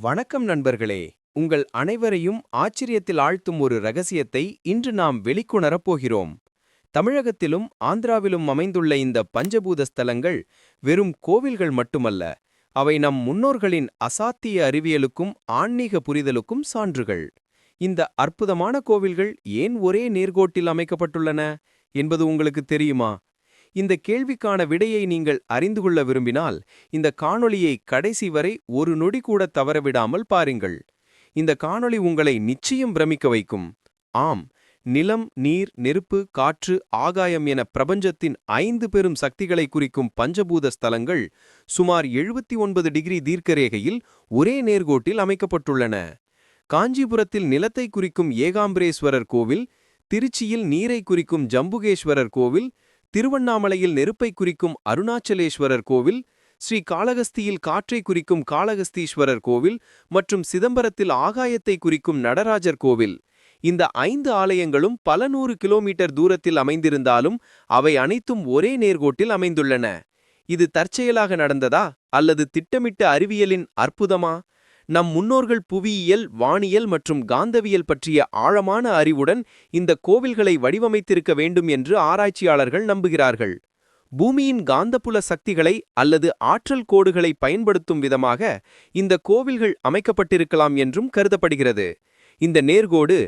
வணக்கம் நண்பர்களே. உங்கள் அனைவரையும் ஆச்சரியத்தில் ஆழ்த்தும் ஒரு ரகசியத்தை இன்று நாம் வெளிக்கொணரப் போகிறோம். தமிழகத்திலும் ஆந்திராவிலும் அமைந்துள்ள இந்த பஞ்சபூத ஸ்தலங்கள் வெறும் கோவில்கள் மட்டுமல்ல, அவை நம் முன்னோர்களின் அசாத்திய அறிவியலுக்கும் ஆன்மீக புரிதலுக்கும் சான்றுகள். இந்த அற்புதமான கோவில்கள் ஏன் ஒரே நேர்கோட்டில் அமைக்கப்பட்டுள்ளன என்பது உங்களுக்கு தெரியுமா? இந்த கேள்விக்கான விடையை நீங்கள் அறிந்து கொள்ள விரும்பினால் இந்த காணொளியை கடைசி வரை ஒரு நொடி கூட தவறவிடாமல் பாருங்கள். இந்த காணொளி உங்களை நிச்சயம் பிரமிக்க வைக்கும். ஆம், நிலம், நீர், நெருப்பு, காற்று, ஆகாயம் என பிரபஞ்சத்தின் 5 பெரும் சக்திகளை குறிக்கும் பஞ்சபூத ஸ்தலங்கள் சுமார் 79 டிகிரி தீர்க்கரேகையில் ஒரே நேர்கோட்டில் அமைக்கப்பட்டுள்ளன. காஞ்சிபுரத்தில் நிலத்தை குறிக்கும் ஏகாம்பரேஸ்வரர் கோவில், திருச்சியில் நீரை குறிக்கும் ஜம்புகேஸ்வரர் கோவில், திருவண்ணாமலையில் நெருப்பை குறிக்கும் அருணாச்சலேஸ்வரர் கோவில், ஸ்ரீ காளகஸ்தியில் காற்றை குறிக்கும் காளகஸ்தீஸ்வரர் கோவில் மற்றும் சிதம்பரத்தில் ஆகாயத்தை குறிக்கும் நடராஜர் கோவில். இந்த 5 ஆலயங்களும் பல 100 கிலோமீட்டர் தூரத்தில் அமைந்திருந்தாலும் அவை அனைத்தும் ஒரே நேர்கோட்டில் அமைந்துள்ளன. இது தற்செயலாக நடந்ததா அல்லது திட்டமிட்ட அறிவியலின் அற்புதமா? நம் முன்னோர்கள் புவியியல், வானியல் மற்றும் காந்தவியல் பற்றிய ஆழமான அறிவுடன் இந்த கோவில்களை வடிவமைத்திருக்க வேண்டும் என்று ஆராய்ச்சியாளர்கள் நம்புகிறார்கள். பூமியின் காந்தப்புல சக்திகளை அல்லது ஆற்றல் கோடுகளை பயன்படுத்தும் விதமாக இந்த கோவில்கள் அமைக்கப்பட்டிருக்கலாம் என்றும் கருதப்படுகிறது. இந்த நேர்கோடு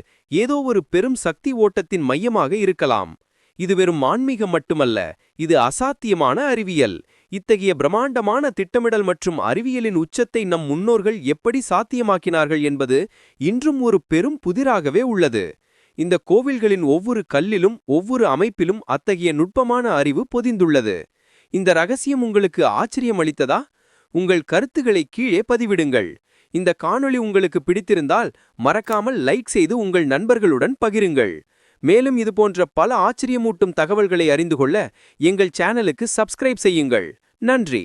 ஏதோ ஒரு பெரும் சக்தி ஓட்டத்தின் மையமாக இருக்கலாம். இது வெறும் ஆன்மீகம் மட்டுமல்ல, இது அசாத்தியமான அறிவியல். இத்தகைய பிரம்மாண்டமான திட்டமிடல் மற்றும் அறிவியலின் உச்சத்தை நம் முன்னோர்கள் எப்படி சாத்தியமாக்கினார்கள் என்பது இன்றும் ஒரு பெரும் புதிராகவே உள்ளது. இந்த கோவில்களின் ஒவ்வொரு கல்லிலும் ஒவ்வொரு அமைப்பிலும் அத்தகைய நுட்பமான அறிவு பொதிந்துள்ளது. இந்த ரகசியம் உங்களுக்கு ஆச்சரியம் அளித்ததா? உங்கள் கருத்துக்களை கீழே பதிவிடுங்கள். இந்த காணொளி உங்களுக்கு பிடித்திருந்தால் மறக்காமல் லைக் செய்து உங்கள் நண்பர்களுடன் பகிருங்கள். மேலும் இதுபோன்ற பல ஆச்சரியமூட்டும் தகவல்களை அறிந்து கொள்ள எங்கள் சேனலுக்கு சப்ஸ்கிரைப் செய்யுங்கள். நன்றி.